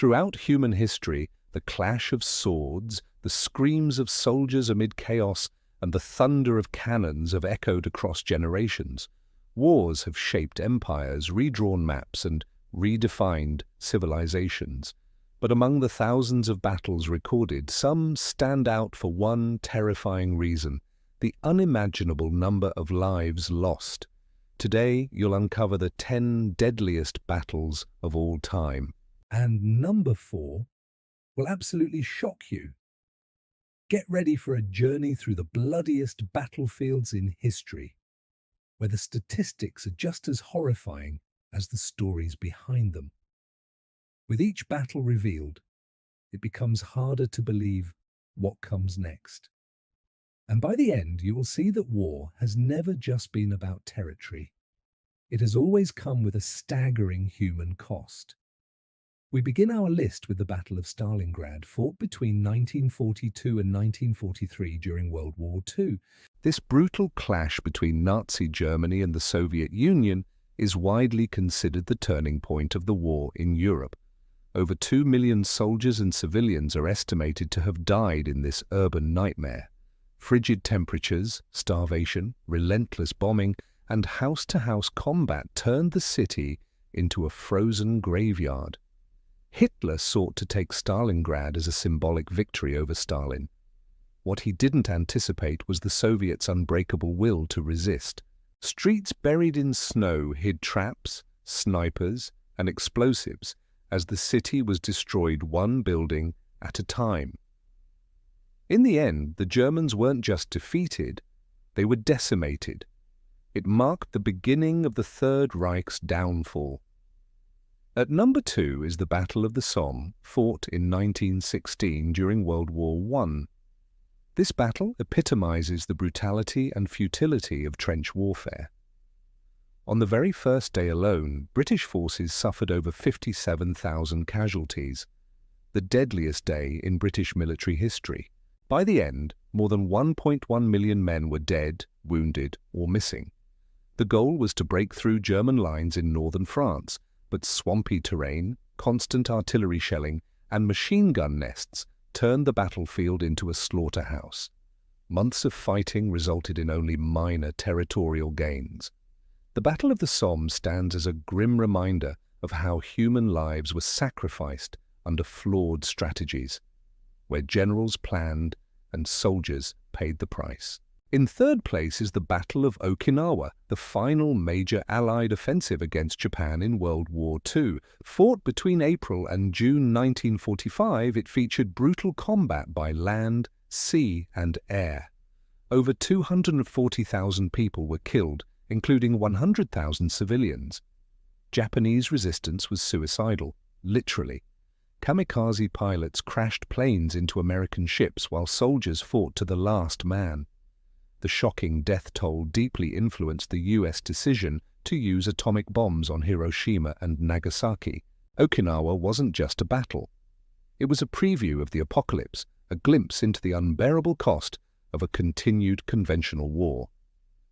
Throughout human history, the clash of swords, the screams of soldiers amid chaos, and the thunder of cannons have echoed across generations. Wars have shaped empires, redrawn maps, and redefined civilizations. But among the thousands of battles recorded, some stand out for one terrifying reason: the unimaginable number of lives lost. Today, you'll uncover the 10 deadliest battles of all time. And number 4 will absolutely shock you. Get ready for a journey through the bloodiest battlefields in history, where the statistics are just as horrifying as the stories behind them. With each battle revealed, it becomes harder to believe what comes next. And by the end, you will see that war has never just been about territory. It has always come with a staggering human cost. We begin our list with the Battle of Stalingrad, fought between 1942 and 1943 during World War II. This brutal clash between Nazi Germany and the Soviet Union is widely considered the turning point of the war in Europe. Over 2 million soldiers and civilians are estimated to have died in this urban nightmare. Frigid temperatures, starvation, relentless bombing, and house-to-house combat turned the city into a frozen graveyard. Hitler sought to take Stalingrad as a symbolic victory over Stalin. What he didn't anticipate was the Soviets' unbreakable will to resist. Streets buried in snow hid traps, snipers, and explosives as the city was destroyed one building at a time. In the end, the Germans weren't just defeated, they were decimated. It marked the beginning of the Third Reich's downfall. At number 2 is the Battle of the Somme, fought in 1916 during World War I. This battle epitomizes the brutality and futility of trench warfare. On the very first day alone, British forces suffered over 57,000 casualties, the deadliest day in British military history. By the end, more than 1.1 million men were dead, wounded, or missing. The goal was to break through German lines in northern France, but swampy terrain, constant artillery shelling, and machine gun nests turned the battlefield into a slaughterhouse. Months of fighting resulted in only minor territorial gains. The Battle of the Somme stands as a grim reminder of how human lives were sacrificed under flawed strategies, where generals planned and soldiers paid the price. In third place is the Battle of Okinawa, the final major Allied offensive against Japan in World War II. Fought between April and June 1945, it featured brutal combat by land, sea, and air. Over 240,000 people were killed, including 100,000 civilians. Japanese resistance was suicidal, literally. Kamikaze pilots crashed planes into American ships while soldiers fought to the last man. The shocking death toll deeply influenced the U.S. decision to use atomic bombs on Hiroshima and Nagasaki. Okinawa wasn't just a battle. It was a preview of the apocalypse, a glimpse into the unbearable cost of a continued conventional war.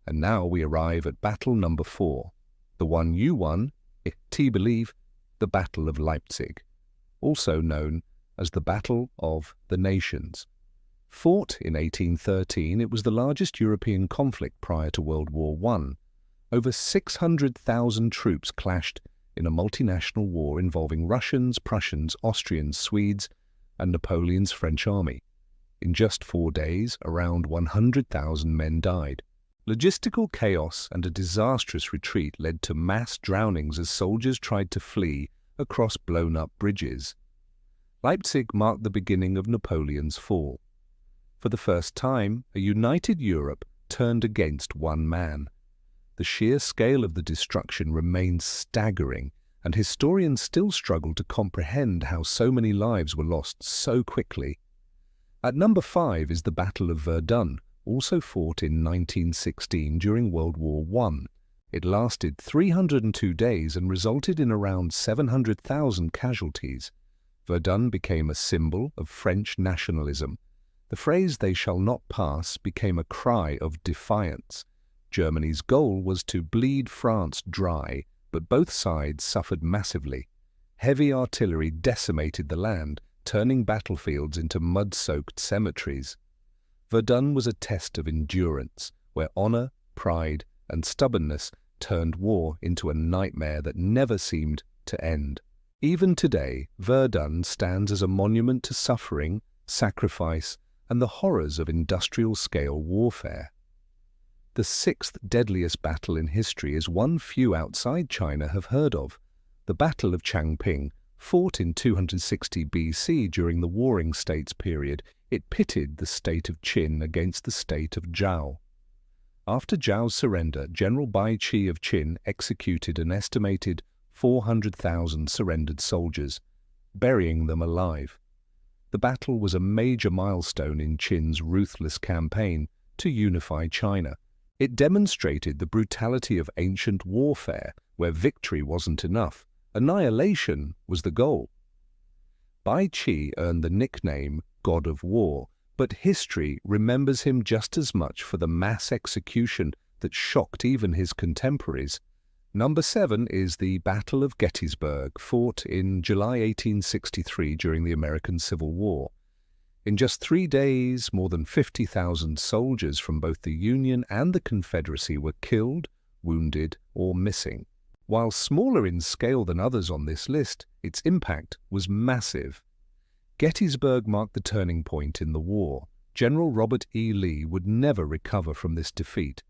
And now we arrive at battle number 4, the one you won, believe, the Battle of Leipzig, also known as the Battle of the Nations. Fought in 1813, it was the largest European conflict prior to World War I. Over 600,000 troops clashed in a multinational war involving Russians, Prussians, Austrians, Swedes, and Napoleon's French army. In just 4 days, around 100,000 men died. Logistical chaos and a disastrous retreat led to mass drownings as soldiers tried to flee across blown-up bridges. Leipzig marked the beginning of Napoleon's fall. For the first time, a united Europe turned against one man. The sheer scale of the destruction remains staggering, and historians still struggle to comprehend how so many lives were lost so quickly. At number 5 is the Battle of Verdun, also fought in 1916 during World War I. It lasted 302 days and resulted in around 700,000 casualties. Verdun became a symbol of French nationalism. The phrase "they shall not pass" became a cry of defiance. Germany's goal was to bleed France dry, but both sides suffered massively. Heavy artillery decimated the land, turning battlefields into mud-soaked cemeteries. Verdun was a test of endurance, where honor, pride, and stubbornness turned war into a nightmare that never seemed to end. Even today, Verdun stands as a monument to suffering, sacrifice, and the horrors of industrial-scale warfare. The sixth deadliest battle in history is one few outside China have heard of, the Battle of Changping. Fought in 260 BC during the Warring States period, it pitted the state of Qin against the state of Zhao. After Zhao's surrender, General Bai Qi of Qin executed an estimated 400,000 surrendered soldiers, burying them alive. The battle was a major milestone in Qin's ruthless campaign to unify China. It demonstrated the brutality of ancient warfare, where victory wasn't enough. Annihilation was the goal. Bai Qi earned the nickname God of War, but history remembers him just as much for the mass execution that shocked even his contemporaries. Number 7 is the Battle of Gettysburg, fought in July 1863 during the American Civil War. In just 3 days, more than 50,000 soldiers from both the Union and the Confederacy were killed, wounded, or missing. While smaller in scale than others on this list, its impact was massive. Gettysburg marked the turning point in the war. General Robert E. Lee would never recover from this defeat.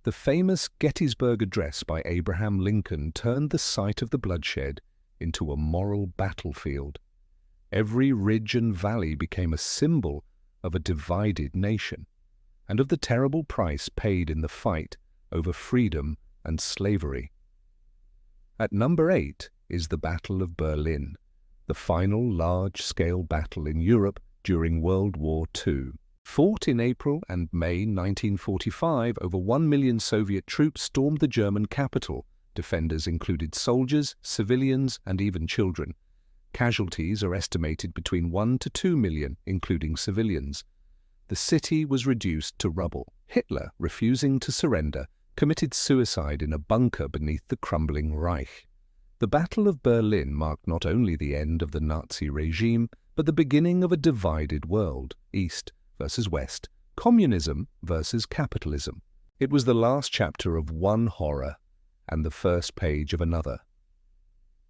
The famous Gettysburg Address by Abraham Lincoln turned the site of the bloodshed into a moral battlefield. Every ridge and valley became a symbol of a divided nation, and of the terrible price paid in the fight over freedom and slavery. At number 8 is the Battle of Berlin, the final large-scale battle in Europe during World War II. Fought in April and May 1945, over 1 million Soviet troops stormed the German capital. Defenders included soldiers, civilians, and even children. Casualties are estimated between 1 to 2 million, including civilians. The city was reduced to rubble. Hitler, refusing to surrender, committed suicide in a bunker beneath the crumbling Reich. The Battle of Berlin marked not only the end of the Nazi regime, but the beginning of a divided world, East versus West, communism versus capitalism. It was the last chapter of one horror and the first page of another.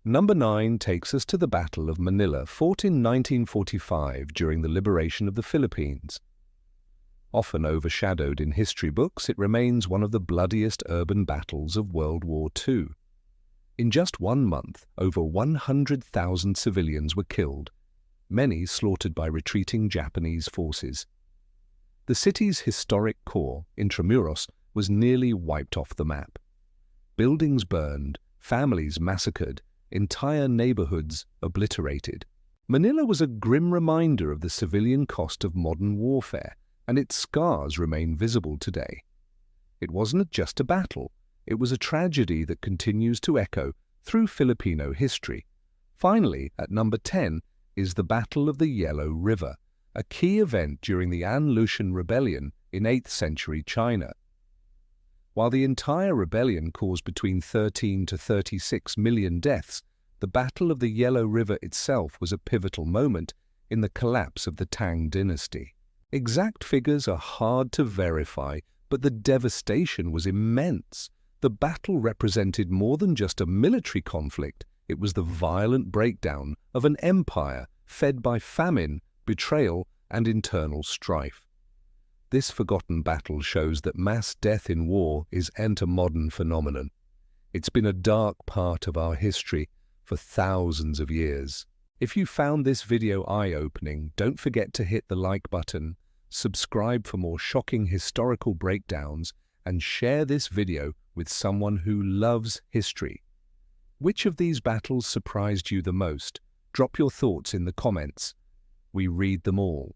Number 9 takes us to the Battle of Manila, fought in 1945 during the liberation of the Philippines. Often overshadowed in history books, it remains one of the bloodiest urban battles of World War II. In just 1 month, over 100,000 civilians were killed, many slaughtered by retreating Japanese forces. The city's historic core, Intramuros, was nearly wiped off the map. Buildings burned, families massacred, entire neighborhoods obliterated. Manila was a grim reminder of the civilian cost of modern warfare, and its scars remain visible today. It wasn't just a battle, it was a tragedy that continues to echo through Filipino history. Finally, at number 10 is the Battle of the Yellow River, a key event during the An Lushan Rebellion in 8th century China. While the entire rebellion caused between 13 to 36 million deaths, the Battle of the Yellow River itself was a pivotal moment in the collapse of the Tang dynasty. Exact figures are hard to verify, but the devastation was immense. The battle represented more than just a military conflict. It was the violent breakdown of an empire fed by famine, betrayal, and internal strife. This forgotten battle shows that mass death in war isn't a modern phenomenon. It's been a dark part of our history for thousands of years. If you found this video eye-opening, don't forget to hit the like button, subscribe for more shocking historical breakdowns, and share this video with someone who loves history. Which of these battles surprised you the most? Drop your thoughts in the comments. We read them all.